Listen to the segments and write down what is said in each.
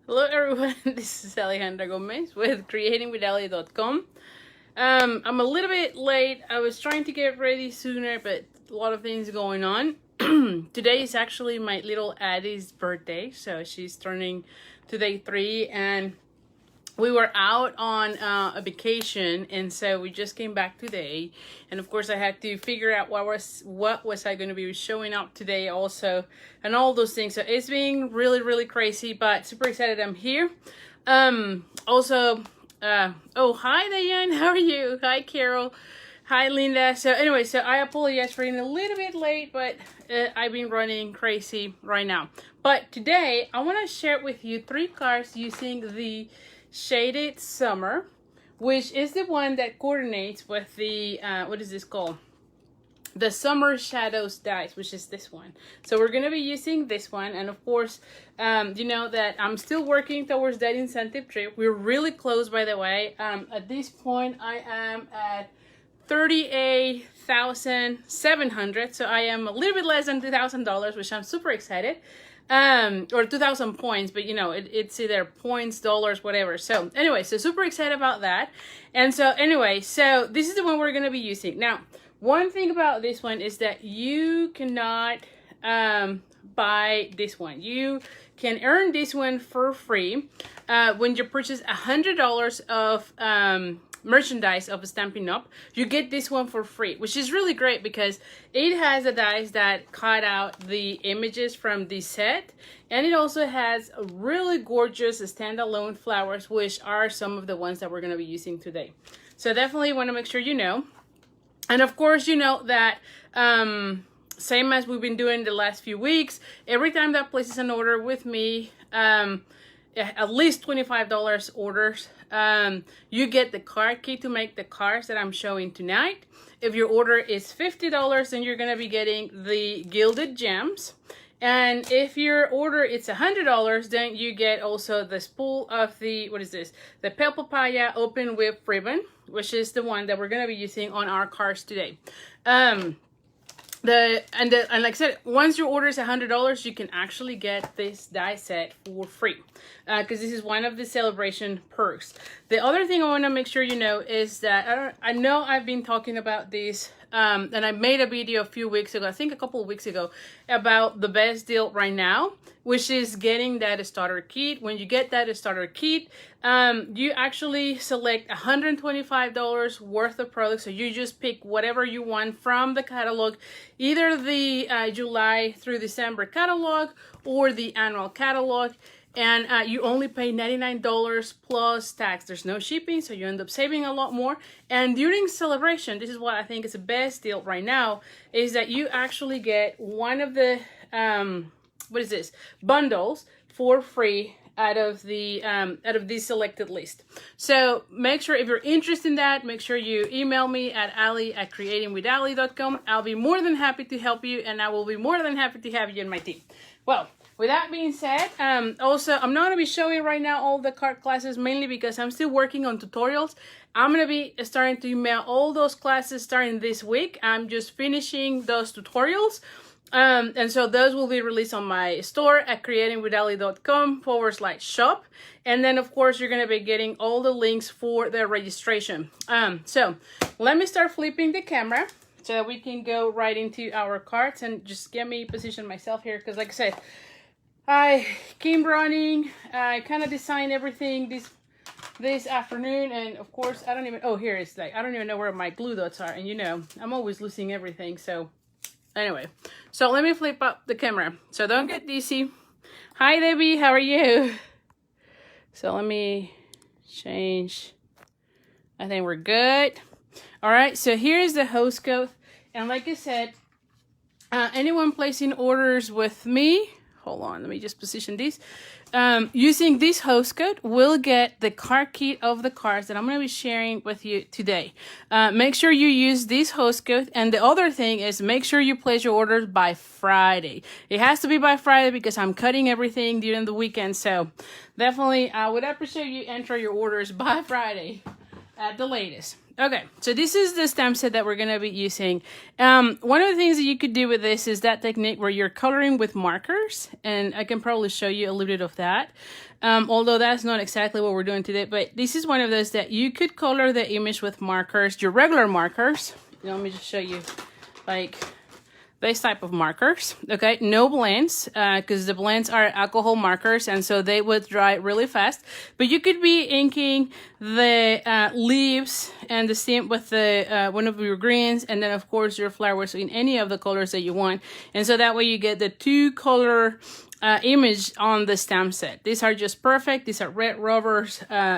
Hello everyone, this is Alejandra Gomez with creatingwithali.com. I'm a little bit late. I was trying to get ready sooner, but a lot of things going on. Today is actually my little Addie's birthday, so she's turning today 3, and we were out on a vacation, and so we just came back today. And of course I had to figure out what was I going to be showing up today also, and all those things. So it's been really crazy, but super excited I'm here. Oh, hi Diane, how are you? Hi Carol, hi Linda. So anyway, so I apologize for being a little bit late, but I've been running crazy right now. But today I want to share with you 3 cards using the Shaded Summer, which is the one that coordinates with the what is this called, the Summer Shadows dice, which is this one. So we're going to be using this one, and of course you know that I'm still working towards that incentive trip. We're really close, by the way. At this point I am at 38,700, so I am a little bit less than $2,000, which I'm super excited. Or 2,000 points, but you know, it's either points, dollars, whatever. So anyway, so super excited about that. And so anyway, so this is the one we're going to be using. Now, one thing about this one is that you cannot buy this one. You can earn this one for free when you purchase $100 of merchandise of Stampin' Up. You get this one for free, which is really great because it has a dice that cut out the images from the set, and it also has really gorgeous standalone flowers, which are some of the ones that we're going to be using today. So definitely want to make sure you know. And of course, you know that same as we've been doing the last few weeks, every time that places an order with me, at least $25 orders, you get the card key to make the cards that I'm showing tonight. If your order is $50, then you're going to be getting the gilded gems. And if your order is $100, then you get also the spool of the, what is this? The Pale Papaya Open Whip Ribbon, which is the one that we're going to be using on our cards today. And like I said, once your order is $100, you can actually get this die set for free, because this is one of the celebration perks. The other thing I want to make sure you know is that I know I've been talking about this, and I made a video a few weeks ago, I think a couple of weeks ago, about the best deal right now, which is getting that starter kit. When you get that starter kit, you actually select $125 worth of products. So you just pick whatever you want from the catalog, either the July through December catalog or the annual catalog. And you only pay $99 plus tax. There's no shipping, so you end up saving a lot more. And during celebration, this is what I think is the best deal right now, is that you actually get one of the what is this, bundles for free out of this selected list. So make sure, if you're interested in that, make sure you email me at ali@creatingwithali.com. I'll be more than happy to help you, and I will be more than happy to have you in my team. Well, with that being said, also, I'm not going to be showing right now all the card classes, mainly because I'm still working on tutorials. I'm going to be starting to email all those classes starting this week. I'm just finishing those tutorials. And so those will be released on my store at creatingwithali.com/shop. And then, of course, you're going to be getting all the links for the registration. So let me start flipping the camera so that we can go right into our cards, and just get me position myself here. Because like I said, I came running, I kind of designed everything this afternoon, and of course I don't even, oh, here it's like, I don't even know where my glue dots are, and you know, I'm always losing everything. So anyway, so let me flip up the camera, so don't get dizzy. Hi Debbie, how are you? So let me change, I think we're good. All right, so here's the host code, and like I said, anyone placing orders with me, hold on, let me just position this. Using this host code will get the card kit of the cards that I'm going to be sharing with you today. Make sure you use this host code. And the other thing is, make sure you place your orders by Friday. It has to be by Friday because I'm cutting everything during the weekend. So definitely I would appreciate you enter your orders by Friday at the latest. Okay, so this is the stamp set that we're going to be using. One of the things that you could do with this is that technique where you're coloring with markers, and I can probably show you a little bit of that. Although that's not exactly what we're doing today, but this is one of those that you could color the image with markers, your regular markers. Let me just show you, like, this type of markers. Okay, no blends, because the blends are alcohol markers, and so they would dry really fast. But you could be inking the leaves and the stem with the one of your greens, and then of course your flowers in any of the colors that you want, and so that way you get the two color image on the stamp set. These are just perfect. These are red rubber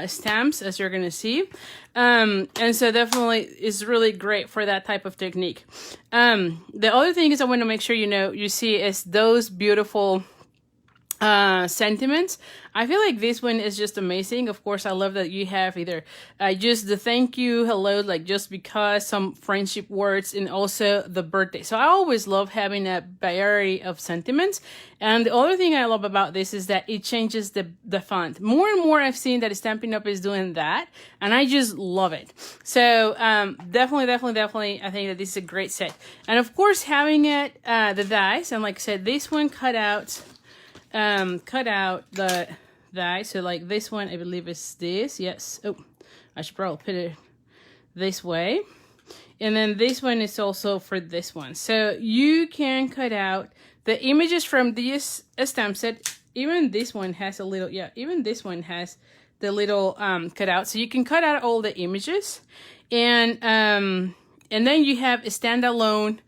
stamps, as you're gonna see, and so definitely is really great for that type of technique. The other thing is I want to make sure you see is those beautiful sentiments. I feel like this one is just amazing. Of course, I love that you have either just the thank you, hello, like just because, some friendship words, and also the birthday. So I always love having a variety of sentiments. And the other thing I love about this is that it changes the font. More and more I've seen that Stampin' Up! Is doing that, and I just love it. So definitely, I think that this is a great set. And of course, having it, the dies, and like I said, this one cut out the die, so like this one I believe is this. Yes, oh, I should probably put it this way, and then this one is also for this one. So you can cut out the images from this stamp set. Even this one has a little, even this one has the little cutout, so you can cut out all the images, and then you have a standalone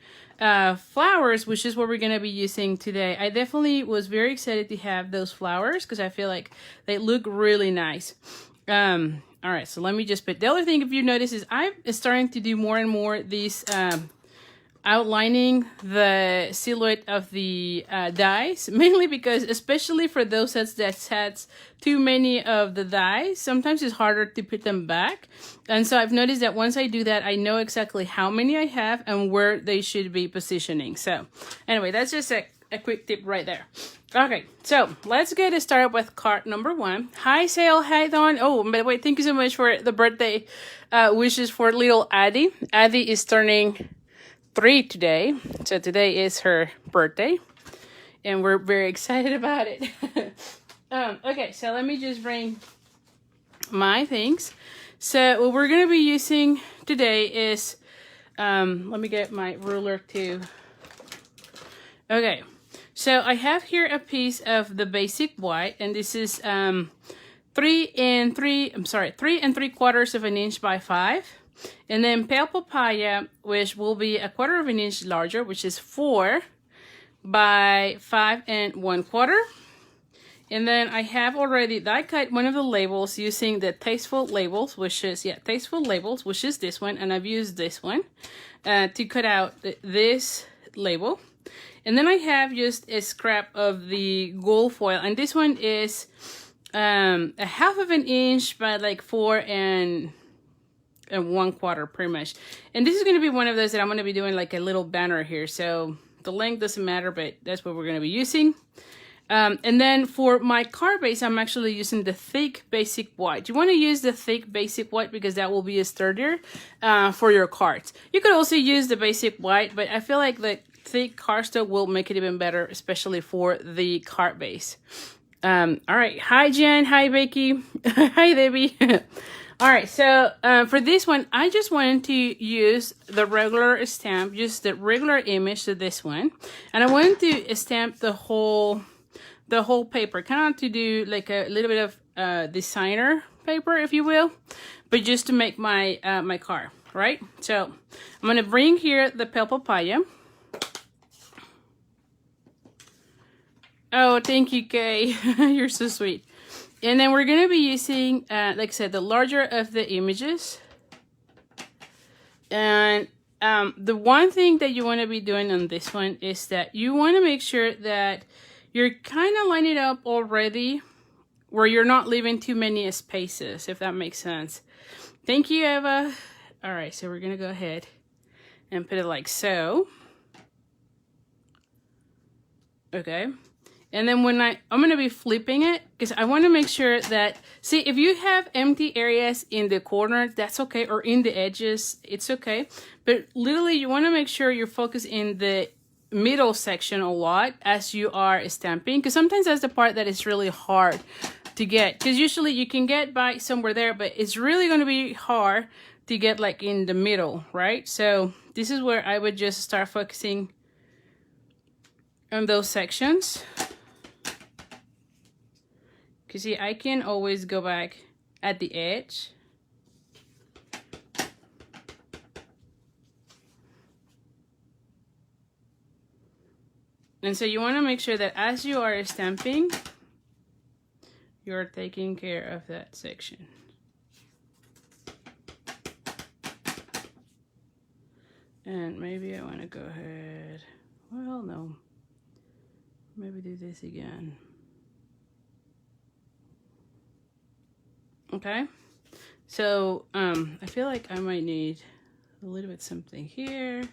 flowers, which is what we're going to be using today. I definitely was very excited to have those flowers because I feel like they look really nice. All right, so let me just put, the other thing, if you notice, is I'm starting to do more and more these outlining the silhouette of the dies, mainly because, especially for those sets that has too many of the dies, sometimes it's harder to put them back. And so I've noticed that once I do that, I know exactly how many I have and where they should be positioning. So anyway, that's just a quick tip right there. Okay, so let's get started with card number 1. Hi, Sale. Hi, Dawn. Oh, by the way, thank you so much for the birthday wishes for little Addie. Addie is turning 3 today, so today is her birthday, and we're very excited about it. Okay, so let me just bring my things. So what we're going to be using today is, let me get my ruler too. Okay, so I have here a piece of the basic white, and this is 3 3/4 of an inch by 5. And then pale papaya, which will be 1/4 of an inch larger, which is 4 by 5 1/4. And then I have already die cut one of the labels using the Tasteful Labels, which is, Tasteful Labels, which is this one. And I've used this one to cut out this label. And then I have just a scrap of the gold foil. And this one is 1/2 of an inch by like 4 1/4 pretty much. And this is going to be one of those that I'm going to be doing like a little banner here. So the length doesn't matter, but that's what we're going to be using. And then for my card base, I'm actually using the thick basic white. You want to use the thick basic white because that will be sturdier for your cards. You could also use the basic white, but I feel like the thick cardstock will make it even better, especially for the card base. All right. Hi, Jen. Hi, Becky. Hi, Debbie. All right. So for this one, I just wanted to use the regular stamp, just the regular image to this one. And I wanted to stamp the whole paper, kind of to do like a little bit of designer paper, if you will, but just to make my my card, right? So I'm gonna bring here the pale papaya. Oh, thank you, Kay. You're so sweet. And then we're gonna be using, like I said, the larger of the images. And the one thing that you want to be doing on this one is that you want to make sure that you're kind of lining it up already where you're not leaving too many spaces, if that makes sense. Thank you, Eva. All right, so we're going to go ahead and put it like so. Okay. And then when I'm going to be flipping it, because I want to make sure that, see, if you have empty areas in the corner, that's okay, or in the edges, it's okay. But literally, you want to make sure you're focused in the middle section a lot as you are stamping, because sometimes that's the part that is really hard to get. Because usually you can get by somewhere there, but it's really going to be hard to get like in the middle, right? So this is where I would just start focusing on those sections. Because see, I can always go back at the edge. And so you want to make sure that as you are stamping, you're taking care of that section. And maybe I want to go ahead, well, no, maybe do this again. Okay, so I feel like I might need a little bit something here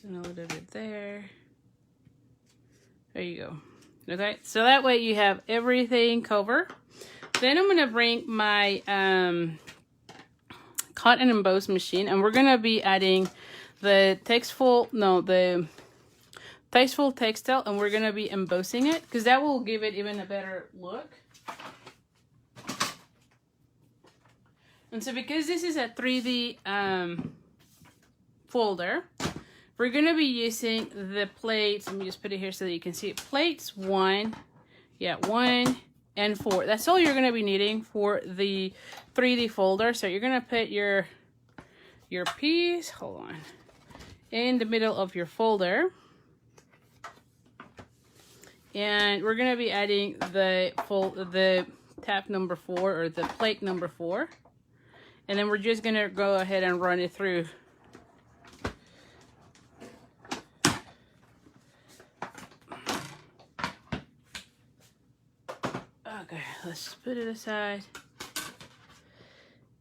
and a little bit there. There you go. Okay, so that way you have everything covered. Then I'm gonna bring my cut and emboss machine, and we're gonna be adding the Tasteful Textile, and we're gonna be embossing it because that will give it even a better look. And so because this is a 3D folder, we're going to be using the plates. Let me just put it here so that you can see it. Plates 1 and 4. That's all you're going to be needing for the 3D folder. So you're going to put your piece, hold on, in the middle of your folder. And we're going to be adding the tab number 4 or the plate number 4. And then we're just going to go ahead and run it through. Okay, let's put it aside.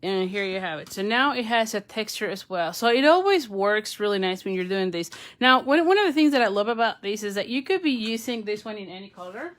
And here you have it. So now it has a texture as well. So it always works really nice when you're doing this. Now, one of the things that I love about this is that you could be using this one in any color.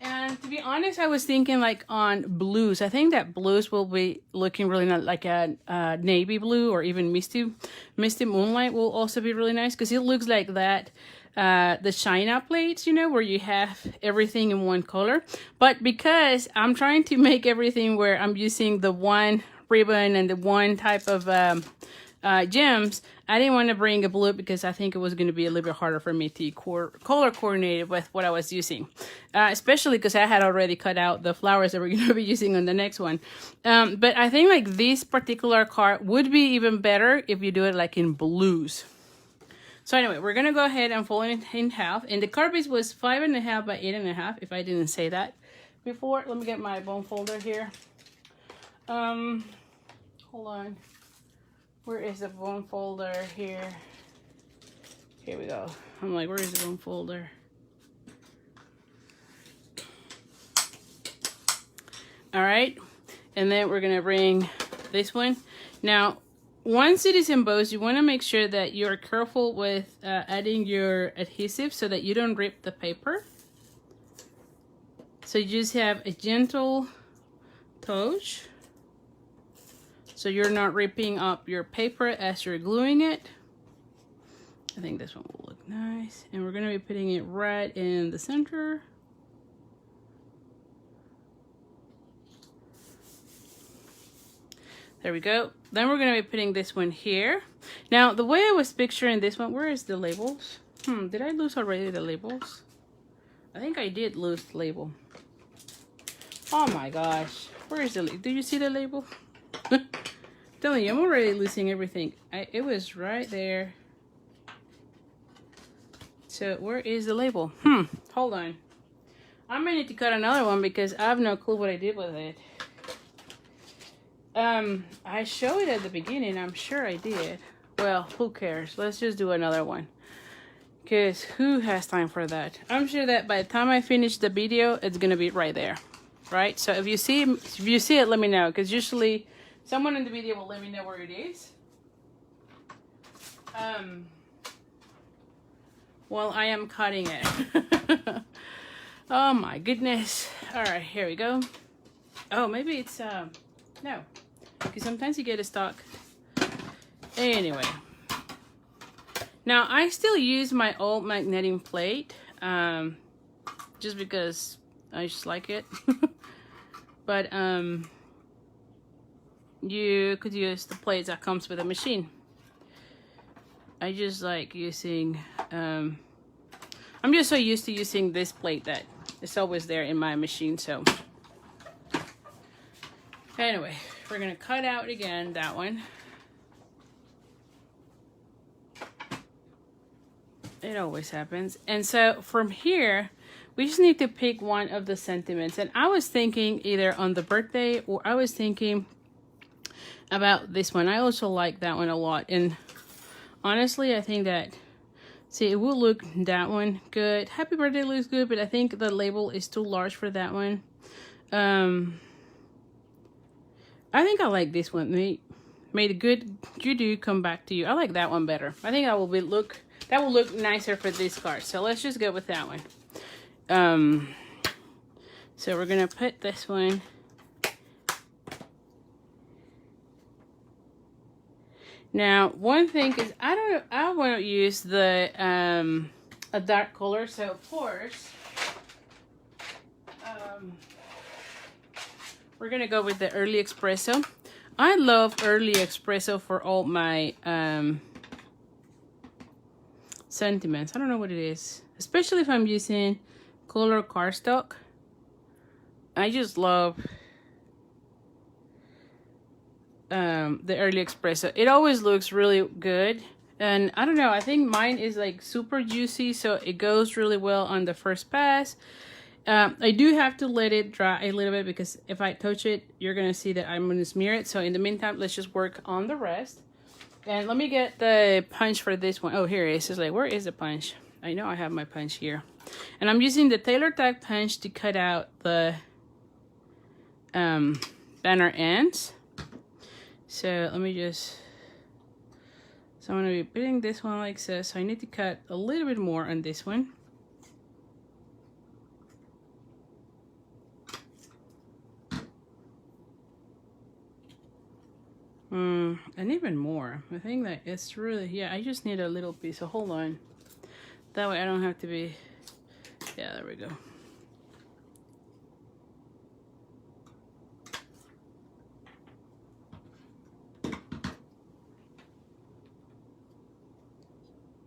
And to be honest, I was thinking like on blues. I think that blues will be looking really nice, like a navy blue or even misty moonlight will also be really nice because it looks like that. The China plates, you know, where you have everything in one color. But because I'm trying to make everything where I'm using the one ribbon and the one type of gems, I didn't want to bring a blue because I think it was going to be a little bit harder for me to color coordinate it with what I was using. Especially because I had already cut out the flowers that we're going to be using on the next one. But I think like this particular card would be even better if you do it like in blues. So anyway, we're going to go ahead and fold it in half. And the card piece was 5.5 by 8.5, if I didn't say that before. Let me get my bone folder here. Hold on. Where is the bone folder here? Here we go. I'm like, where is the bone folder? All right. And then we're going to bring this one. Now, once it is embossed, you want to make sure that you're careful with adding your adhesive so that you don't rip the paper. So you just have a gentle touch. So you're not ripping up your paper as you're gluing it. I think this one will look nice. And we're going to be putting it right in the center. There we go. Then we're going to be putting this one here. Now, the way I was picturing this one, where is the labels? Did I lose already the labels? I think I did lose the label. Oh my gosh. Where is the label? Do you see the label? Telling you, I'm already losing everything. It was right there. So where is the label? Hold on. I might need to cut another one because I have no clue what I did with it. I showed it at the beginning. I'm sure I did. Well, who cares? Let's just do another one. Because who has time for that? I'm sure that by the time I finish the video, it's gonna be right there. Right? So if you see it, let me know. Because usually someone in the video will let me know where it is. while I am cutting it. Oh my goodness. All right, here we go. Oh, maybe it's, no, because sometimes you get a stock. Anyway. Now, I still use my old magnetic plate, just because I just like it. But, you could use the plates that comes with the machine. I just like using, I'm just so used to using this plate that it's always there in my machine, so. Anyway, we're gonna cut out again that one. It always happens. And so from here, we just need to pick one of the sentiments. And I was thinking either on the birthday, or I was thinking about this one. I also like that one a lot. And honestly, I think that, see, it will look that one good. Happy birthday looks good, but I think the label is too large for that one. I think I like this one. May the good you do come back to you. I like that one better. I think that will look nicer for this card. So let's just go with that one. So we're gonna put this one. Now, one thing is I want to use the a dark color, so of course we're gonna go with the early espresso. I love early espresso for all my sentiments. I don't know what it is, especially if I'm using color cardstock. I just love the early espresso. It always looks really good, and I don't know, I think mine is like super juicy, so it goes really well on the first pass. I do have to let it dry a little bit, because if I touch it, you're gonna see that I'm gonna smear it. So in the meantime, let's just work on the rest. And let me get the punch for this one. Oh, here it is. It's like, where is the punch? I know I have my punch here. And I'm using the Taylor Tag punch to cut out the banner ends. So let me just, so I'm gonna be putting this one like so. So I need to cut a little bit more on this one. And even more. I think that it's really, yeah, I just need a little piece. So hold on. That way I don't have to be, yeah, there we go.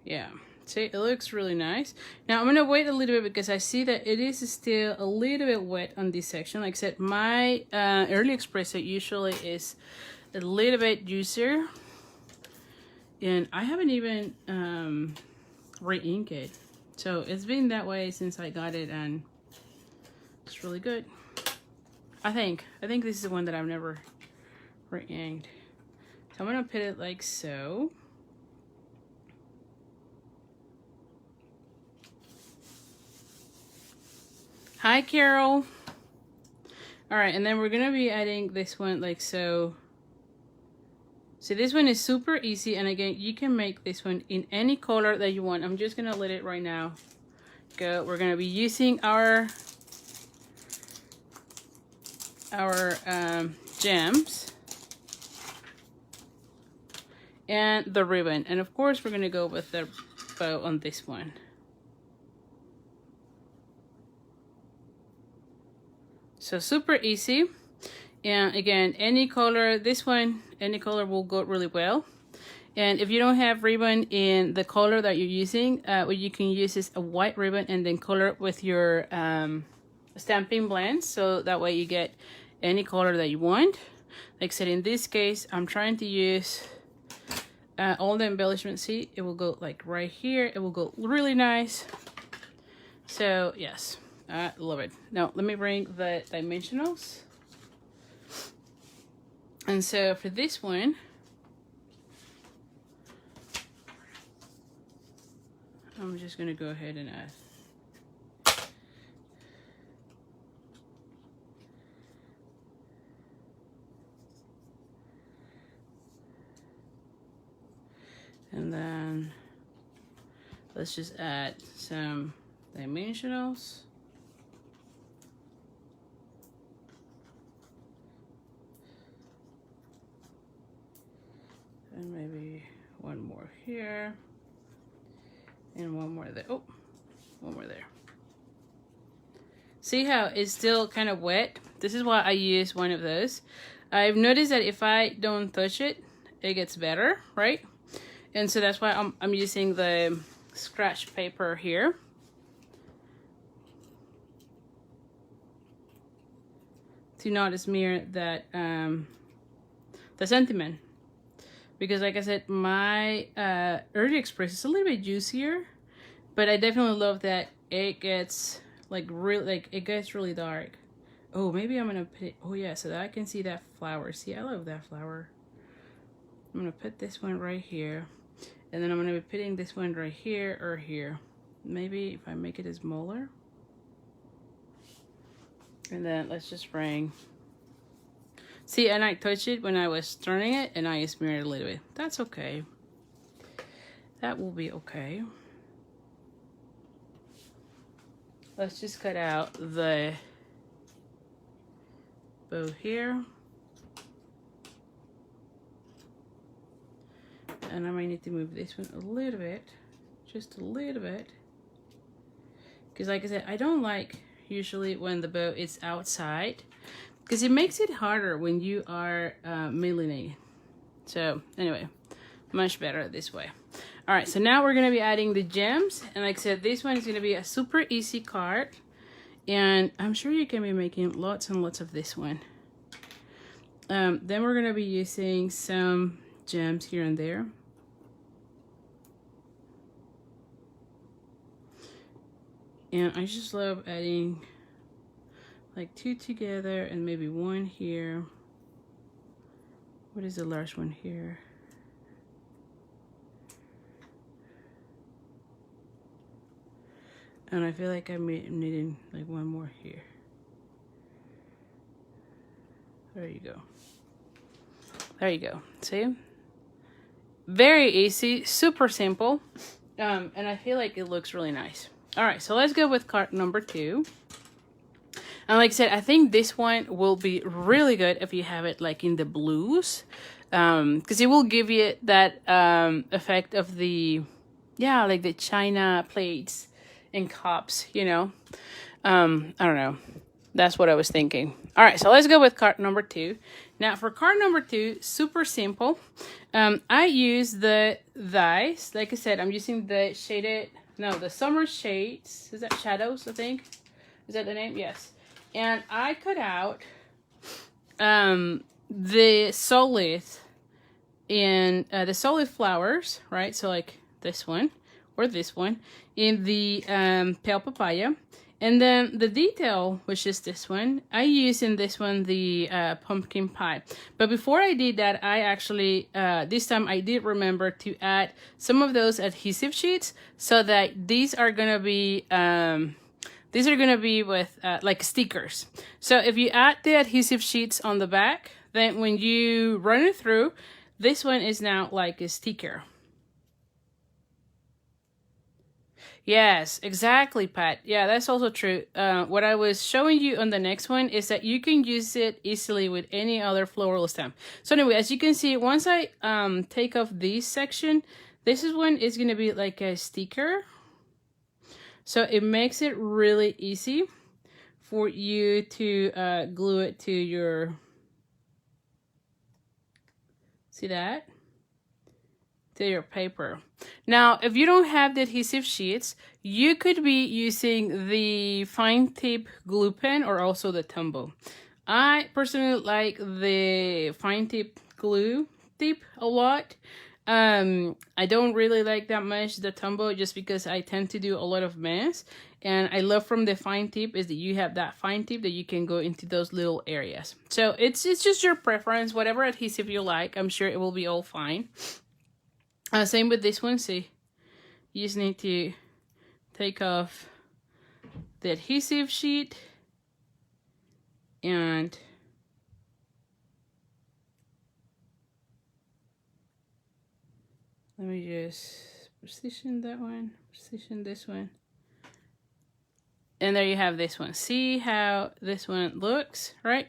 Yeah, see, it looks really nice. Now I'm gonna wait a little bit, because I see that it is still a little bit wet on this section. Like I said, my early espresso usually is a little bit juicier, and I haven't even re-inked it, so it's been that way since I got it, and it's really good. I think this is the one that I've never re-inked. So I'm gonna put it like so. Hi, Carol. All right, and then we're gonna be adding this one like so. So this one is super easy, and again, you can make this one in any color that you want. I'm just gonna let it right now go. We're gonna be using our gems and the ribbon, and of course we're gonna go with the bow on this one. So super easy. And again, any color, this one, any color will go really well. And if you don't have ribbon in the color that you're using, what you can use is a white ribbon and then color it with your stamping blends. So that way you get any color that you want. Like I said, in this case, I'm trying to use all the embellishment. See, it will go like right here. It will go really nice. So yes, I love it. Now let me bring the dimensionals. And so for this one, I'm just gonna go ahead and add. And then Let's just add some dimensionals. And maybe one more here. And one more there. Oh, one more there. See how it's still kind of wet? This is why I use one of those. I've noticed that if I don't touch it, it gets better, right? And so that's why I'm using the scratch paper here. To not smear that the sentiment. Because like I said, my Early Express is a little bit juicier, but I definitely love that it gets like it gets really dark. Oh, maybe I'm gonna put, oh yeah, so that I can see that flower. See, I love that flower. I'm gonna put this one right here, and then I'm gonna be putting this one right here or here. Maybe if I make it smaller. And then let's just bring, see, and I touched it when I was turning it, and I smeared it a little bit. That's okay. That will be okay. Let's just cut out the bow here. And I might need to move this one a little bit, just a little bit. Because like I said, I don't like usually when the bow is outside, because it makes it harder when you are milling it. So anyway, much better this way. All right, so now we're gonna be adding the gems, and like I said, this one is gonna be a super easy card, and I'm sure you can be making lots and lots of this one. Then we're gonna be using some gems here and there. And I just love adding like 2 together and maybe 1 here. What is the large one here? And I feel like I'm needing like 1 more here. There you go. There you go. See? Very easy, super simple. And I feel like it looks really nice. All right, so let's go with card number 2. And like I said, I think this one will be really good if you have it like in the blues. Because it will give you that effect of the, yeah, like the china plates and cups, you know. I don't know. That's what I was thinking. All right, so let's go with card number 2. Now for card number 2, super simple. I use the dies. Like I said, I'm using the shaded, no, the summer shades. Is that shadows, I think? Is that the name? Yes. And I cut out the solid in the solid flowers, right? So like this one or this one in the pale papaya. And then the detail, which is this one, I use in this one the pumpkin pie. But before I did that, I actually, this time I did remember to add some of those adhesive sheets so that these are gonna be with like stickers. So if you add the adhesive sheets on the back, then when you run it through, this one is now like a sticker. Yes, exactly, Pat. Yeah, that's also true. What I was showing you on the next one is that you can use it easily with any other floral stamp. So anyway, as you can see, once I take off this section, this is when it's going to be like a sticker. So it makes it really easy for you to glue it to your, see that? To your paper. Now, if you don't have the adhesive sheets, you could be using the fine tip glue pen or also the Tombow. I personally like the fine tip glue tip a lot. I don't really like that much the Tombow just because I tend to do a lot of mess. And I love from the fine tip is that you have that fine tip that you can go into those little areas. So it's just your preference, whatever adhesive you like. I'm sure it will be all fine. Same with this one. See, you just need to take off the adhesive sheet and let me just Precision that one, precision this one. And there you have this one. See how this one looks, right?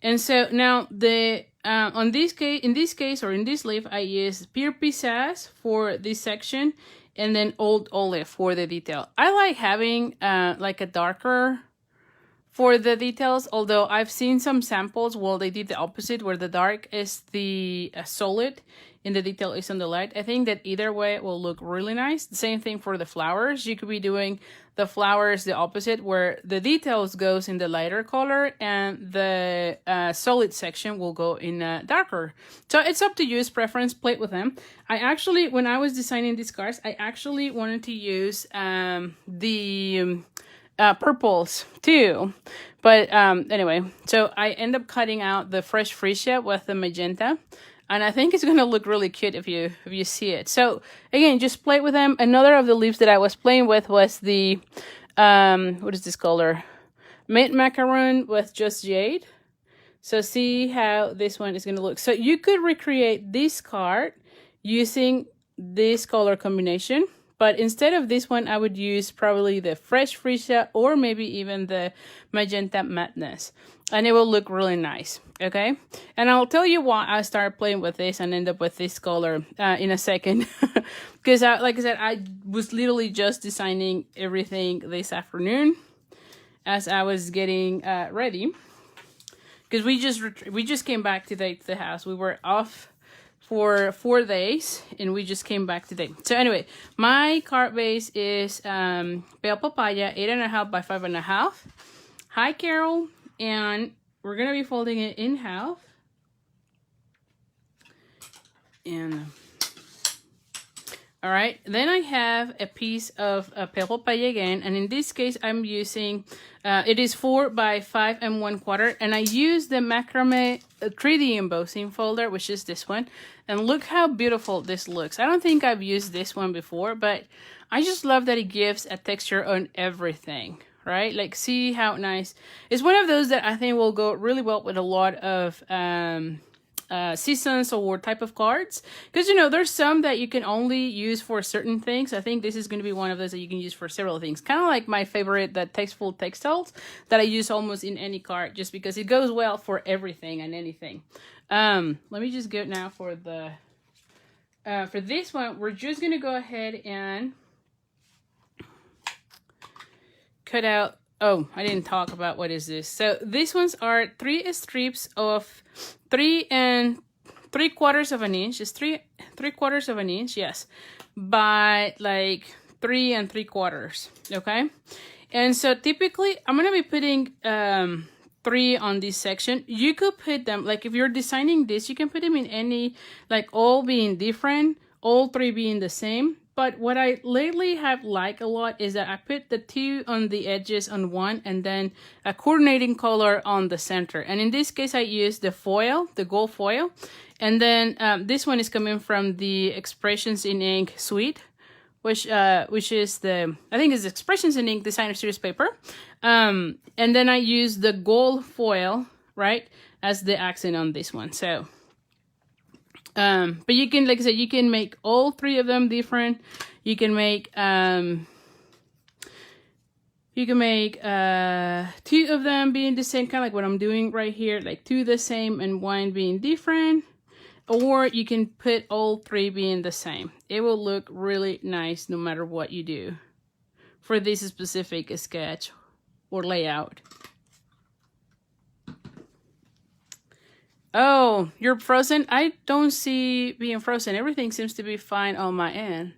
And so now the in this case or in this leaf, I use pure pisas for this section, and then old olive for the detail. I like having like a darker for the details, although I've seen some samples where they did the opposite, where the dark is the solid and the detail is on the light. I think that either way it will look really nice. The same thing for the flowers. You could be doing the flowers the opposite, where the details goes in the lighter color and the solid section will go in darker. So it's up to you, it's preference, play with them. I actually, when I was designing these cards, I actually wanted to use the purples too, but anyway, so I end up cutting out the fresh freesia with the magenta, and I think it's gonna look really cute if you see it. So again, just play with them. Another of the leaves that I was playing with was the what is this color, mint macaroon with just jade. So see how this one is gonna look. So you could recreate this card using this color combination. But instead of this one, I would use probably the fresh freesia or maybe even the magenta madness. And it will look really nice, okay? And I'll tell you why I started playing with this and end up with this color in a second. Because like I said, I was literally just designing everything this afternoon as I was getting ready. Because we just came back today to the house. We were off for 4 days and we just came back today. So anyway, my card base is pale papaya 8.5 by 5.5. Hi Carol, and we're gonna be folding it in half. And all right, then I have a piece of pale papaya again, and in this case I'm using it is 4 by 5 1/4, and I use the macrame 3D embossing folder, which is this one. And look how beautiful this looks. I don't think I've used this one before, but I just love that it gives a texture on everything, right? Like, see how nice. It's one of those that I think will go really well with a lot of seasons or type of cards, because you know there's some that you can only use for certain things. I think this is going to be one of those that you can use for several things, kind of like my favorite, the Tasteful Textiles, that I use almost in any card just because it goes well for everything and anything. Let me just go now for the for this one. We're just gonna go ahead and cut out. Oh, I didn't talk about what is this. So these ones are 3 strips of 3 3/4 of an inch. It's 3/4 of an inch, yes, by like 3 3/4. Okay, and so typically I'm gonna be putting 3 on this section. You could put them, like if you're designing this, you can put them in any, like all being different, all 3 being the same. But what I lately have liked a lot is that I put the 2 on the edges on one and then a coordinating color on the center. And in this case, I used the foil, the gold foil. And then this one is coming from the Expressions in Ink suite, which is the, I think it's Expressions in Ink Designer Series paper. And then I use the gold foil, right, as the accent on this one. So, but you can, like I said, you can make all 3 of them different. You can make 2 of them being the same, kind of like what I'm doing right here, like 2 the same and 1 being different. Or you can put all 3 being the same. It will look really nice no matter what you do for this specific sketch or layout. Oh, you're frozen? I don't see being frozen. Everything seems to be fine on my end.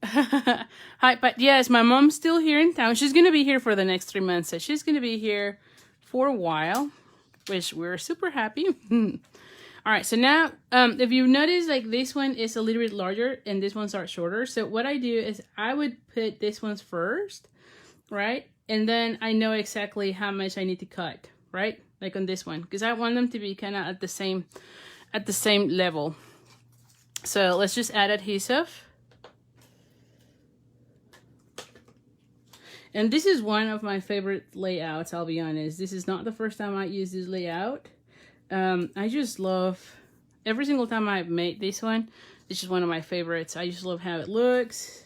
Hi, but yes, my mom's still here in town. She's going to be here for the next 3 months. So she's going to be here for a while, which we're super happy. All right, so now, if you notice, like this one is a little bit larger and this ones are shorter. So what I do is I would put this ones first, right? And then I know exactly how much I need to cut, right? Like on this one, because I want them to be kind of at the same level. So let's just add adhesive. And this is one of my favorite layouts, I'll be honest. This is not the first time I use this layout. I just love, every single time I've made this one, It's just one of my favorites. I just love how it looks.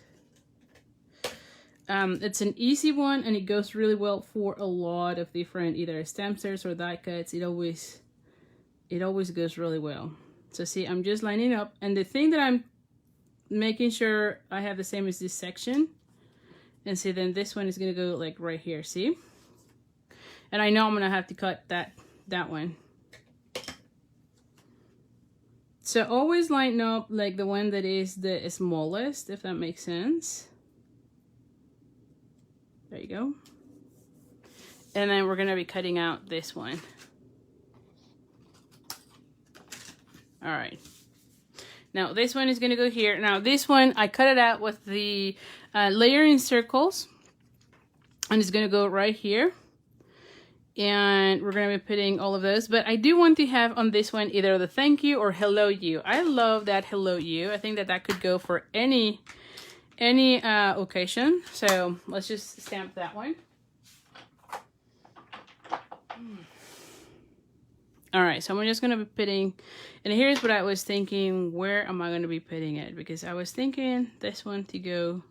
It's an easy one, and it goes really well for a lot of different either stamp sets or die cuts. It always goes really well. So see, I'm just lining up, and the thing that I'm making sure I have the same as this section, and see, then this one is gonna go like right here, see? And I know I'm gonna have to cut that one. So always line up like the one that is the smallest, if that makes sense. There you go. And then we're gonna be cutting out this one. All right. Now this one is gonna go here. Now this one, I cut it out with the layering circles, and it's gonna go right here. And we're gonna be putting all of those, but I do want to have on this one either the thank you or hello you. I love that hello you. I think that that could go for any occasion. So let's just stamp that one. All right, so I'm just gonna be putting, and here's what I was thinking, where am I gonna be putting it? Because I was thinking this one to go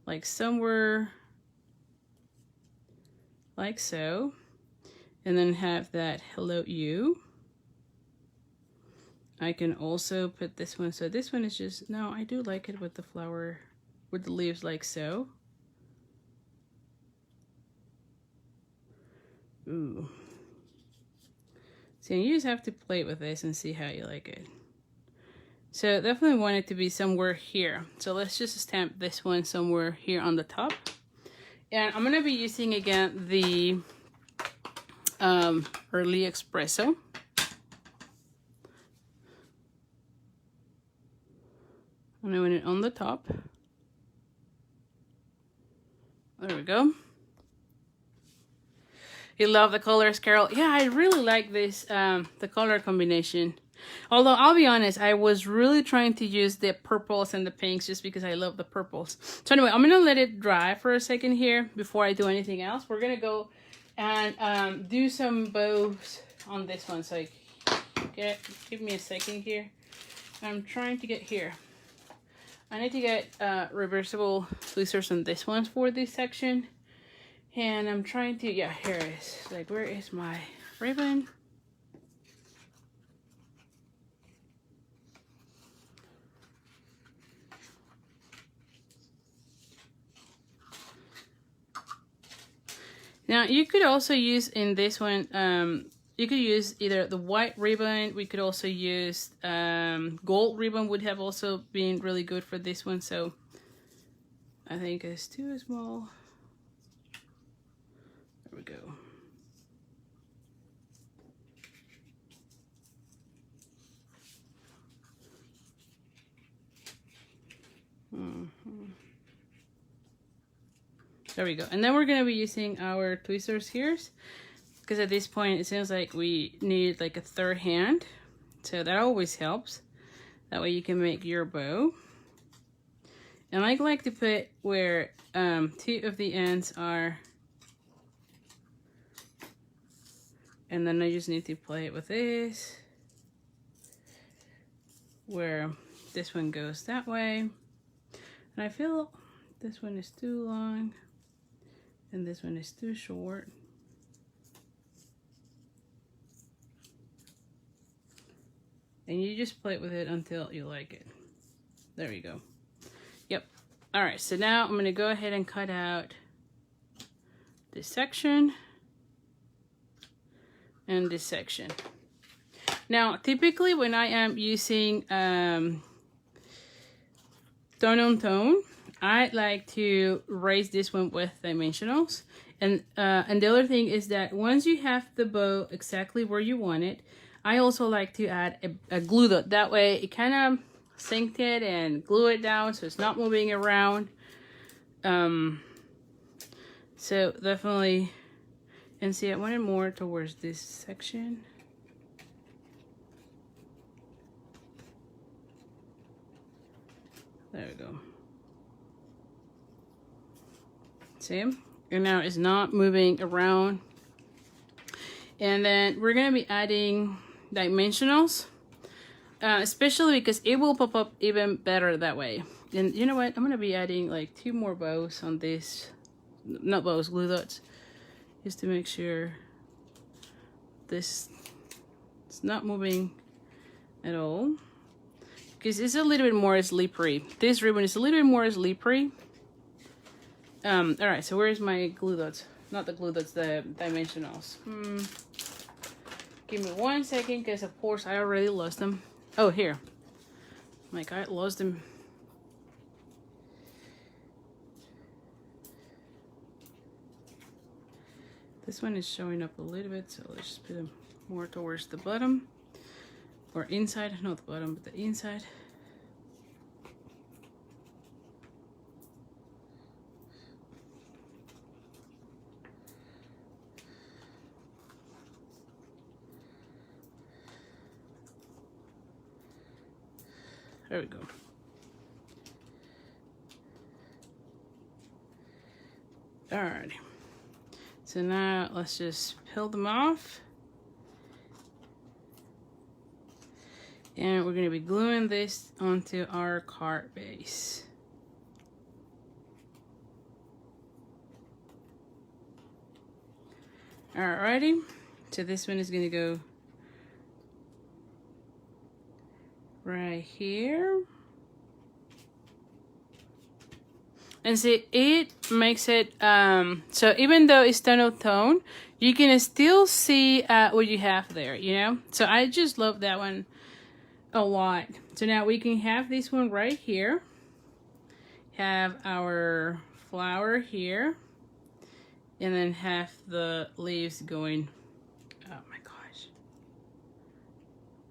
like somewhere like so, and then have that hello you. I can also put this one, so this one is just, no, I do like it with the flower, with the leaves like so. Ooh. So you just have to play with this and see how you like it. So definitely want it to be somewhere here. So let's just stamp this one somewhere here on the top. And I'm gonna be using again the Early Espresso. I'm doing it on the top. There we go. You love the colors, Carol? Yeah, I really like this, the color combination. Although, I'll be honest, I was really trying to use the purples and the pinks just because I love the purples. So anyway, I'm going to let it dry for a second here before I do anything else. We're going to go and do some bows on this one. So give me a second here. I'm trying to get here. I need to get reversible tweezers on this one for this section. And I'm trying to, yeah, here it is. Like, where is my ribbon? Now, you could also use in this one, you could use either the white ribbon. We could also use gold ribbon would have also been really good for this one. So I think it's too small. There we go. There we go. And then we're going to be using our tweezers here, because at this point it seems like we need like a third hand. So that always helps. That way you can make your bow. And I like to put where two of the ends are. And then I just need to play it with this, where this one goes that way. And I feel this one is too long and this one is too short. And you just play with it until you like it. There you go. Yep. All right, so now I'm gonna go ahead and cut out this section and this section. Now, typically when I am using tone on tone, I like to raise this one with dimensionals. And the other thing is that once you have the bow exactly where you want it, I also like to add a glue dot. That way it kind of synced it and glue it down so it's not moving around. So definitely, and see, I wanted more towards this section. There we go. See? And now it's not moving around. And then we're going to be adding dimensionals especially because it will pop up even better that way. And you know what? I'm gonna be adding like 2 more bows on this, not bows, glue dots, just to make sure this is not moving at all. Because it's a little bit more slippery. This ribbon is a little bit more slippery. All right, so where's my glue dots? Not the glue dots, the dimensionals. Give me 1 second, because of course I already lost them. Oh, here. My God, lost them. This one is showing up a little bit, so let's just put them more towards the bottom. Or inside, not the bottom, but the inside. There we go. Alrighty. So now let's just peel them off. And we're going to be gluing this onto our card base. Alrighty. So this one is going to go right here. And see, it makes it, so even though it's tone, you can still see what you have there, you know? So I just love that one a lot. So now we can have this one right here. Have our flower here. And then have the leaves going, oh my gosh.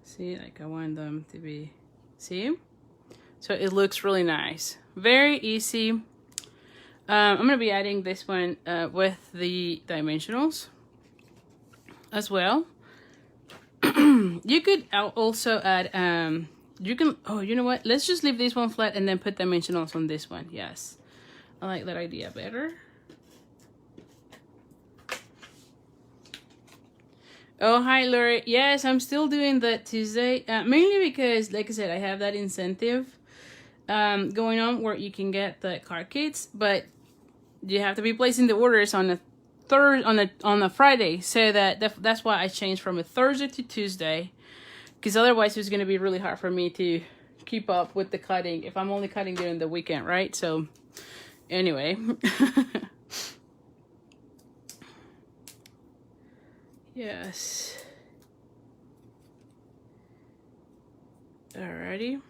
See, like I want them to be, see? So it looks really nice. Very easy. I'm going to be adding this one with the dimensionals as well. You could also add, you can, oh, you know what? Let's just leave this one flat and then put dimensionals on this one. Yes. I like that idea better. Oh, hi, Lori. Yes, I'm still doing that Tuesday. Mainly because, like I said, I have that incentive going on where you can get the card kits, but you have to be placing the orders on a Friday. So that's why I changed from a Thursday to Tuesday, because otherwise it's going to be really hard for me to keep up with the cutting if I'm only cutting during the weekend, right? So anyway. Yes. Alrighty.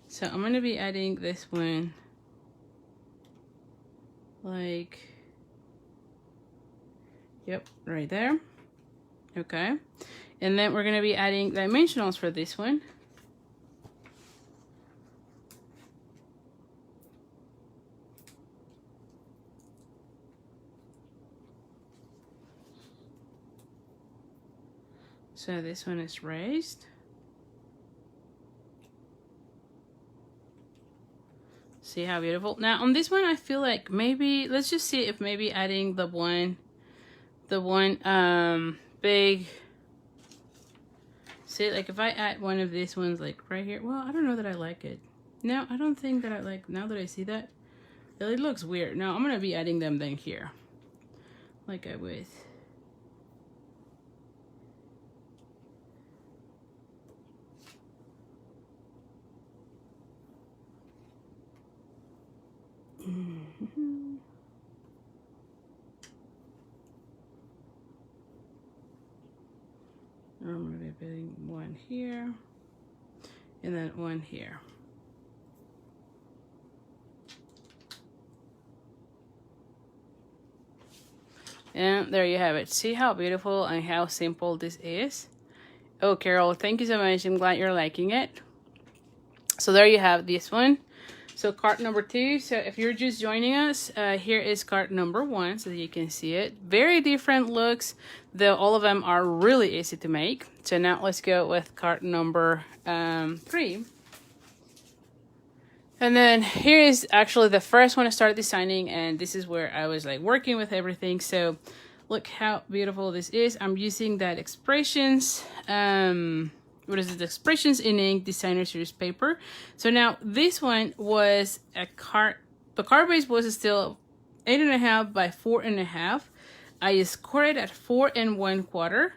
So I'm going to be adding this one like, yep, right there. Okay. And then we're going to be adding dimensionals for this one. So this one is raised. See how beautiful. Now on this one, I feel like maybe, let's just see if maybe adding the one big, see, like if I add one of these ones like right here, well, I don't know that I like it. No, I don't think that I like, now that I see that, it looks weird. No, I'm going to be adding them then here, like I would. I'm going to be putting one here and then one here. And there you have it. See how beautiful and how simple this is? Oh, Carol, thank you so much. I'm glad you're liking it. So there you have this one. So card number 2. So if you're just joining us, here is card number 1 so that you can see it. Very different looks, though all of them are really easy to make. So now let's go with card number 3. And then here is actually the first one I started designing, and this is where I was like working with everything. So look how beautiful this is. I'm using that Expressions what is it? Expressions in Ink Designer Series paper. So now this one was a card. The card base was still 8.5 by 4.5. I scored it at 4 1/4,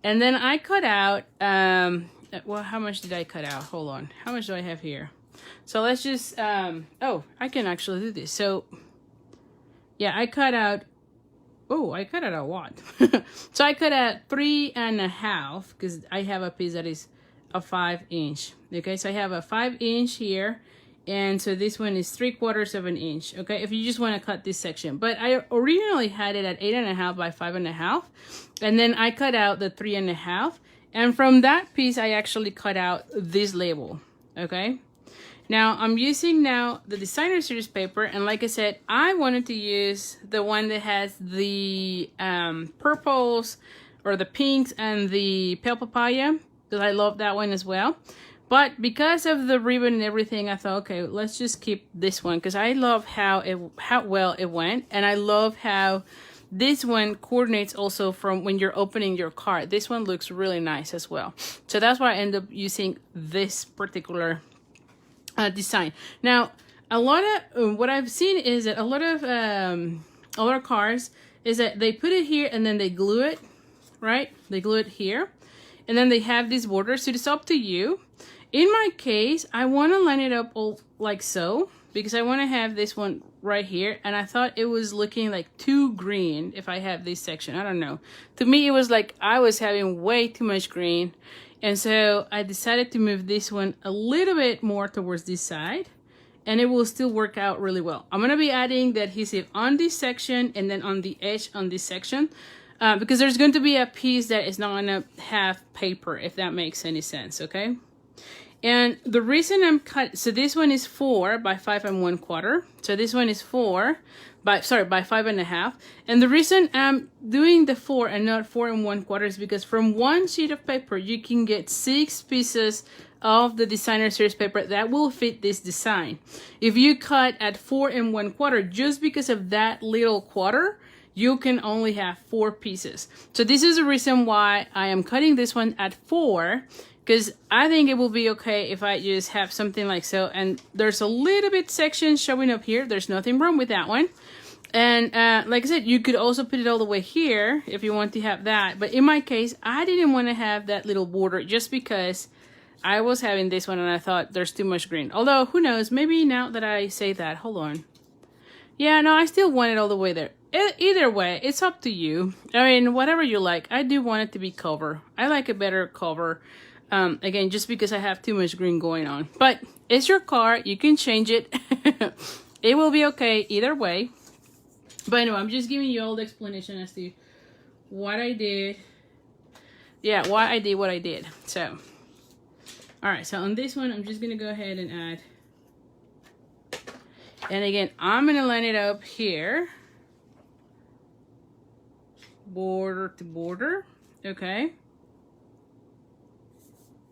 and then I cut out. Well, how much did I cut out? Hold on. How much do I have here? So let's just. Oh, I can actually do this. So yeah, I cut out. Oh, I cut out a lot. So I cut out 3.5 because I have a piece that is a 5-inch. Okay, so I have a 5-inch here, and so this one is 3/4 of an inch. Okay, if you just want to cut this section, but I originally had it at 8.5 by 5.5, and then I cut out the 3.5, and from that piece I actually cut out this label. Okay. Now, I'm using now the Designer Series paper, and like I said, I wanted to use the one that has the purples or the pinks and the pale papaya, because I love that one as well. But because of the ribbon and everything, I thought, okay, let's just keep this one, because I love how well it went, and I love how this one coordinates also from when you're opening your card. This one looks really nice as well. So that's why I end up using this particular design. Now, a lot of what I've seen is that a lot of cards is that they put it here and then they glue it, right? They glue it here, and then they have these borders. So it's up to you. In my case, I want to line it up all like so, because I want to have this one right here, and I thought it was looking like too green if I have this section. I don't know. To me, it was like I was having way too much green. And so I decided to move this one a little bit more towards this side, and it will still work out really well. I'm going to be adding the adhesive on this section and then on the edge on this section, because there's going to be a piece that is not going to have paper, if that makes any sense, okay? And the reason I'm so this one is 4 by 5 1/4. So this one is 4 by 5.5. And the reason I'm doing the 4 and not 4 1/4 is because from one sheet of paper, you can get 6 pieces of the Designer Series paper that will fit this design. If you cut at 4 1/4, just because of that little quarter, you can only have 4 pieces. So this is the reason why I am cutting this one at 4, because I think it will be okay if I just have something like so. And there's a little bit section showing up here. There's nothing wrong with that one. And like I said, you could also put it all the way here if you want to have that. But in my case, I didn't want to have that little border just because I was having this one and I thought there's too much green. Although, who knows, maybe now that I say that, hold on. Yeah, no, I still want it all the way there. Either way, it's up to you. I mean, whatever you like. I do want it to be cover. I like a better cover. Again, just because I have too much green going on. But it's your car. You can change it. It will be okay either way. But anyway, I'm just giving you all the explanation as to what I did. Yeah, why I did what I did. So, all right. So on this one, I'm just going to go ahead and add. And again, I'm going to line it up here. Border to border. Okay.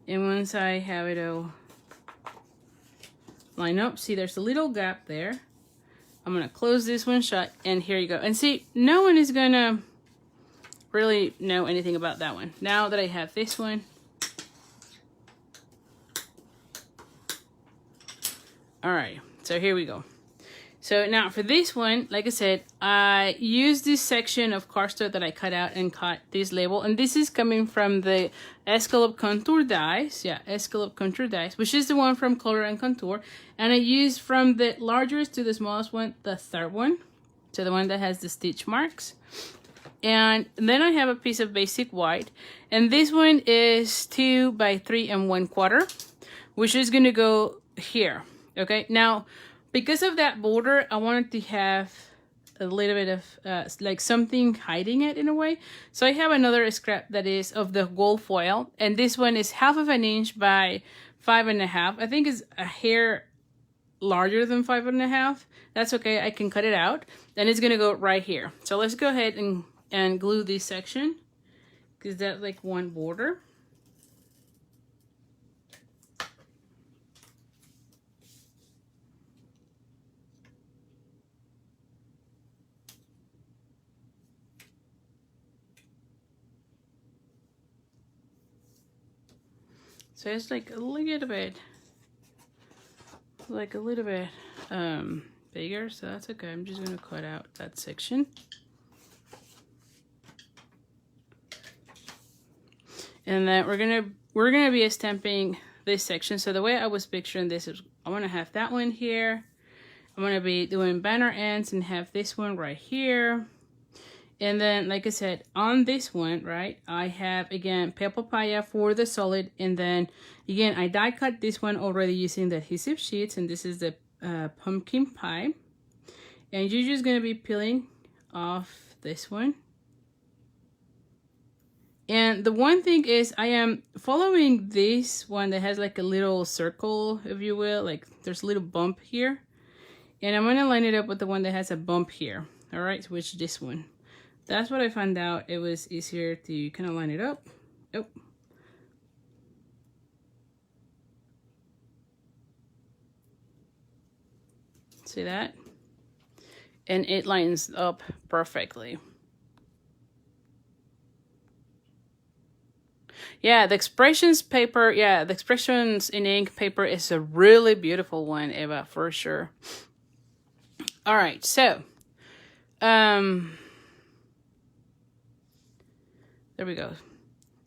And once I have it all line up, see there's a little gap there. I'm going to close this one shut, and here you go. And see, no one is going to really know anything about that one. Now that I have this one, all right, so here we go. So now for this one, like I said, I used this section of cardstock that I cut out and cut this label. And this is coming from the Escallop Contour dies. Yeah, Escallop Contour dies, which is the one from Color and Contour. And I used from the largest to the smallest one, the third one. So the one that has the stitch marks. And then I have a piece of basic white. And this one is 2 by 3 1/4, which is going to go here. Okay, now, because of that border, I wanted to have a little bit of like something hiding it in a way. So I have another scrap that is of the gold foil, and this one is 1/2 inch by 5.5. I think it's a hair larger than 5.5. That's okay, I can cut it out, and it's gonna go right here. So let's go ahead and glue this section, because that's like one border. So it's like a little bit bigger, so that's okay. I'm just gonna cut out that section. And then we're gonna be stamping this section. So the way I was picturing this is I want to have that one here. I'm gonna be doing banner ends and have this one right here. And then, like I said, on this one, right, I have, again, pale papaya for the solid. And then, again, I die cut this one already using the adhesive sheets. And this is the pumpkin pie. And you're just going to be peeling off this one. And the one thing is I am following this one that has like a little circle, if you will. Like there's a little bump here. And I'm going to line it up with the one that has a bump here. All right, which is this one. That's what I found out. It was easier to kind of line it up. Oh. See that? And it lines up perfectly. Yeah, the expressions paper, the expressions in ink paper is a really beautiful one, Eva, for sure. All right, so there we go.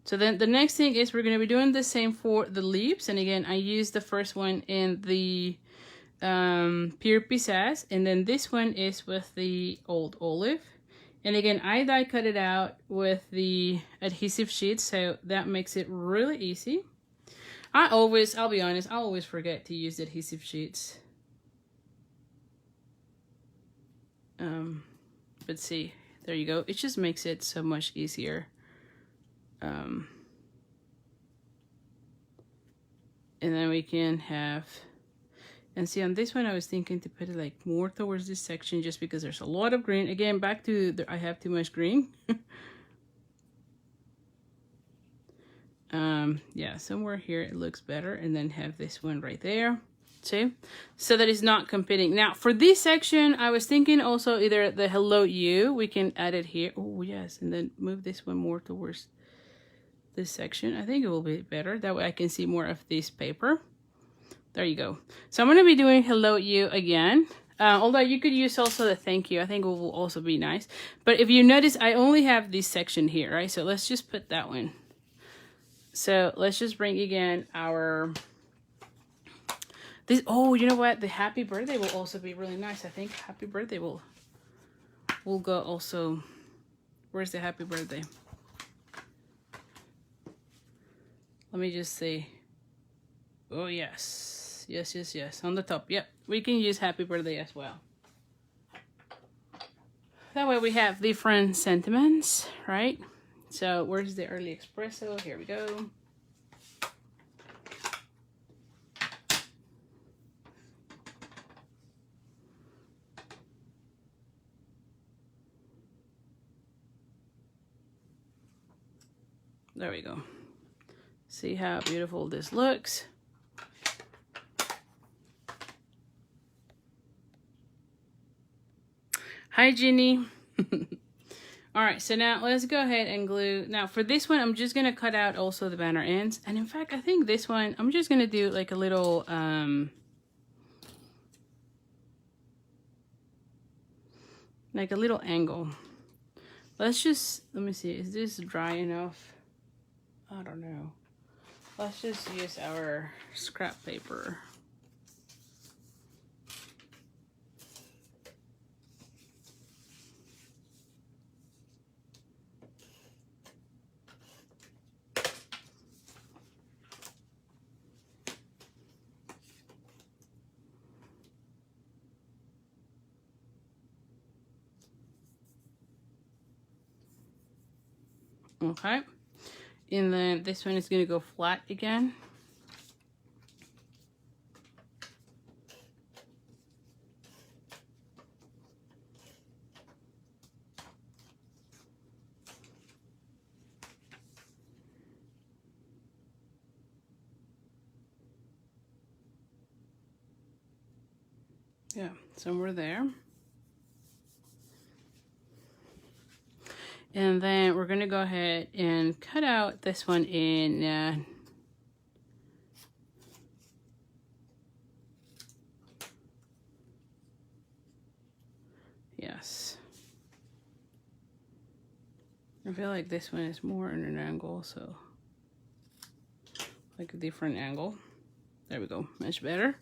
So then the next thing is we're going to be doing the same for the leaves. And again, I used the first one in the pure pizzazz. And then this one is with the old olive. And again, I die cut it out with the adhesive sheets. So that makes it really easy. I'll be honest, I always forget to use the adhesive sheets. But see, there you go. It just makes it so much easier. And then we can have, and see on this one I was thinking to put it like more towards this section just because there's a lot of green. Again, back to I have too much green. Yeah, somewhere here it looks better, and then have this one right there. See, so that is not competing. Now for this section I was thinking also either the hello you, we can add it here. Oh yes, and then move this one more towards this section. I think it will be better. That way I can see more of this paper. There you go. So I'm going to be doing hello you again. Although you could use also the thank you. I think it will also be nice. But if you notice, I only have this section here, right? So let's just put that one. So let's just bring again our... this. Oh, you know what? The happy birthday will also be really nice. I think happy birthday will go also. Where's the happy birthday? Let me just say, oh yes, yes, on the top. Yep, we can use happy birthday as well. That way we have different sentiments, right? So where's the early espresso? Here we go. There we go. See how beautiful this looks. Hi, Ginny. All right, so now let's go ahead and glue. Now for this one, I'm just gonna cut out also the banner ends. And in fact, I think this one, I'm just gonna do like a little, angle. Let me see, is this dry enough? I don't know. Let's just use our scrap paper. Okay. And then this one is going to go flat again. Yeah, somewhere there. And then we're going to go ahead and cut out this one in I feel like this one is more in an angle, so like a different angle. There we go, much better.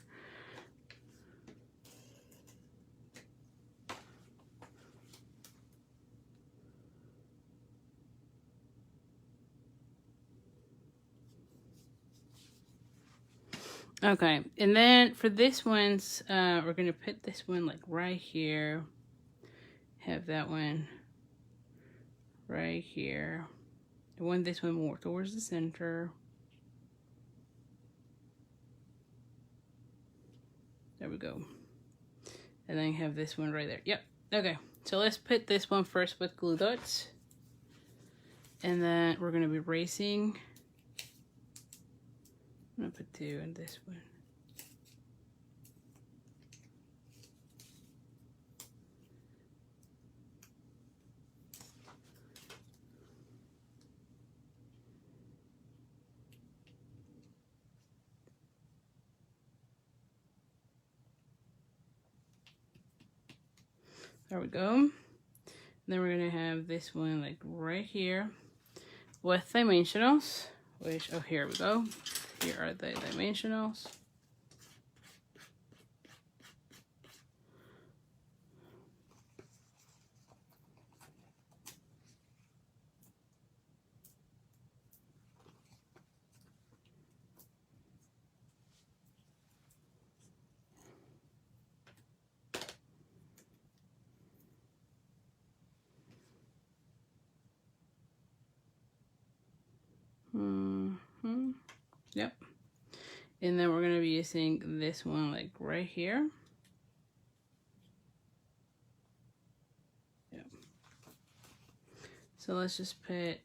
Okay, and then for this one's, we're gonna put this one like right here. Have that one right here. I want this one more towards the center. There we go. And then have this one right there. Yep. Okay. So let's put this one first with glue dots. And then we're going to be erasing. I'm going to put 2 in this one. There we go. Then we're going to have this one like right here with dimensionals, which, oh, here we go. Here are the dimensionals. Yep. And then we're going to be using this one like right here. Yep. So let's just put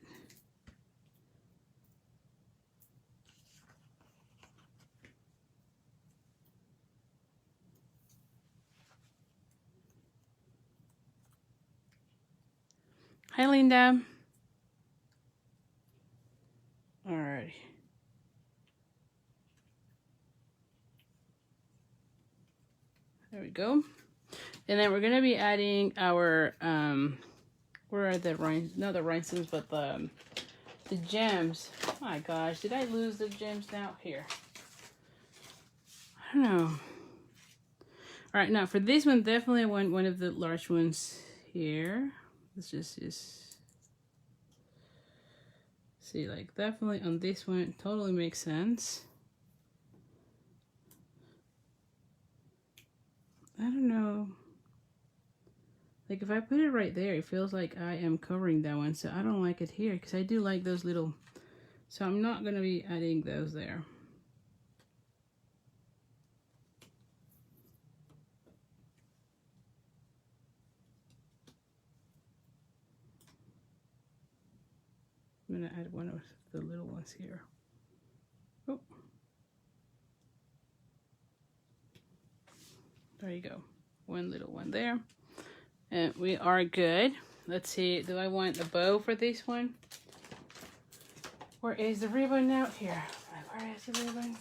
Hi, Linda. Alrighty. There we go. And then we're going to be adding our, where are the rhinestones? Not the rhinestones, but the gems. Oh my gosh, did I lose the gems now? Here. I don't know. Alright, now for this one, definitely I want one of the large ones here. Let's just see, like definitely on this one, it totally makes sense. I don't know. Like if I put it right there, it feels like I am covering that one. So I don't like it here because I do like those little, so I'm not going to be adding those there. I'm going to add one of the little ones here. Oh. There you go. One little one there. And we are good. Let's see. Do I want a bow for this one? Where is the ribbon now? Here. Where is the ribbon?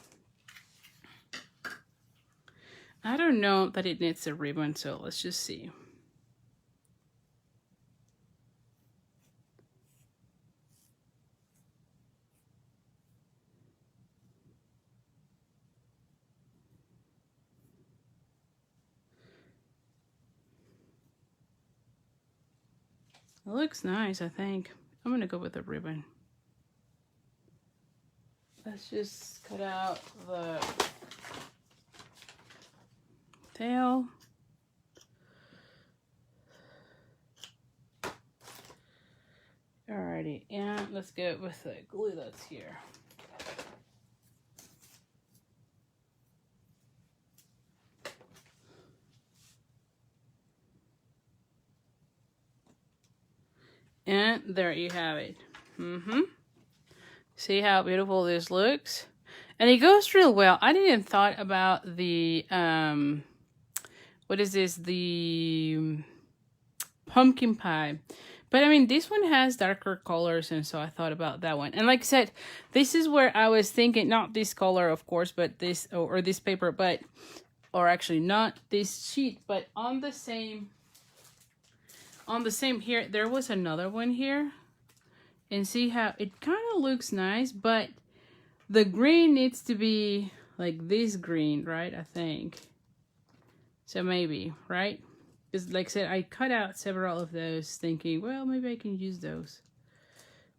I don't know that it needs a ribbon, so let's just see. It looks nice, I think. I'm gonna go with a ribbon. Let's just cut out the tail. Alrighty, and let's go with the glue that's here. And there you have it. See how beautiful this looks? And it goes real well. I didn't thought about the, what is this? The pumpkin pie. But I mean, this one has darker colors, and so I thought about that one. And like I said, this is where I was thinking, not this color, of course, but this, or this paper, but, or actually not this sheet, but on the same here, there was another one here. and see how it kind of looks nice, but the green needs to be like this green, right? I think. So maybe, right? Because like I said, I cut out several of those thinking, well, maybe I can use those.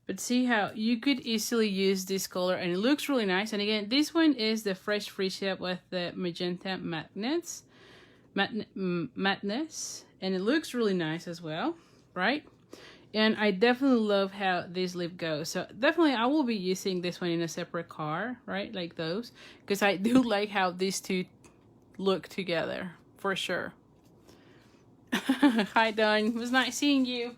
But see how you could easily use this color and it looks really nice. And again, this one is the Fresh Free Shape with the magenta madness. And it looks really nice as well, right? And I definitely love how this lip goes. So definitely I will be using this one in a separate car, right? Like those. Because I do like how these two look together, for sure. Hi, Don. It was nice seeing you.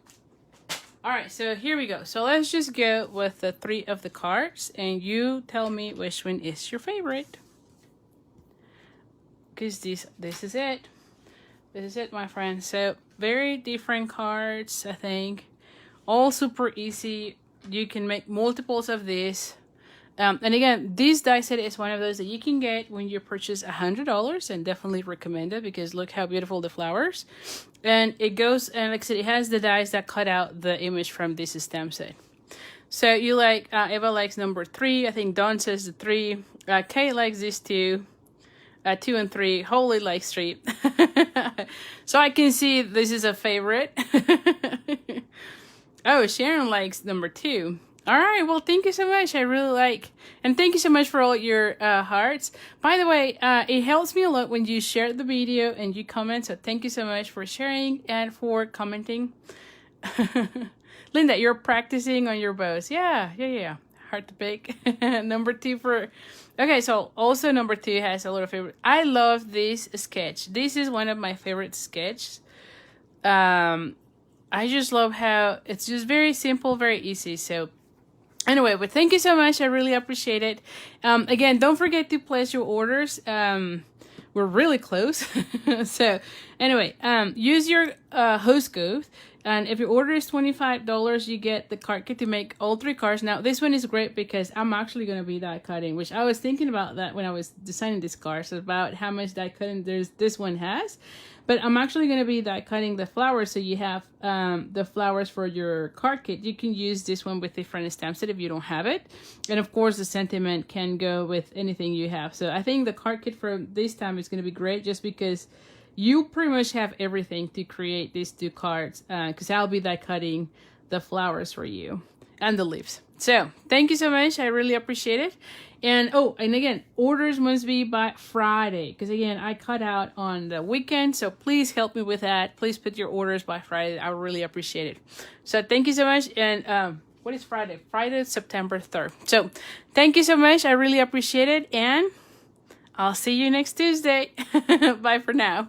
Alright, so here we go. So let's just go with the 3 of the cards. And you tell me which one is your favorite. Because this is it. This is it, my friends. So very different cards, I think. All super easy. You can make multiples of this. And again, this die set is one of those that you can get when you purchase $100, and definitely recommend it because look how beautiful the flowers. And it goes, and like I said, it has the dies that cut out the image from this stamp set. So you like, Eva likes number 3. I think Dawn says the 3. Kate likes this 2. 2 and 3. Holly likes 3. So I can see this is a favorite. Oh, Sharon likes number 2. All right, well, thank you so much. I really like, and thank you so much for all your hearts. By the way, it helps me a lot when you share the video and you comment. So thank you so much for sharing and for commenting. Linda, you're practicing on your bows. Yeah. Hard to pick. Number 2 for, okay, so also number 2 has a lot of favorite. I love this sketch. This is one of my favorite sketches. I just love how it's just very simple, very easy. So anyway, but thank you so much. I really appreciate it. Again, don't forget to place your orders. We're really close. So anyway, use your host code. And if your order is $25, you get the card kit to make all 3 cards. Now, this one is great because I'm actually going to be die cutting, which I was thinking about that when I was designing this card. So about how much die cutting this one has. But I'm actually going to be die cutting the flowers. So you have the flowers for your card kit. You can use this one with different stamp set if you don't have it. And of course, the sentiment can go with anything you have. So I think the card kit for this time is going to be great just because you pretty much have everything to create these 2 cards. Because I'll be die cutting the flowers for you and the leaves. So thank you so much. I really appreciate it. And oh, and again, orders must be by Friday. Because again, I cut out on the weekend. So please help me with that. Please put your orders by Friday. I really appreciate it. So thank you so much. And what is Friday? Friday, September 3rd. So thank you so much. I really appreciate it. And I'll see you next Tuesday. Bye for now.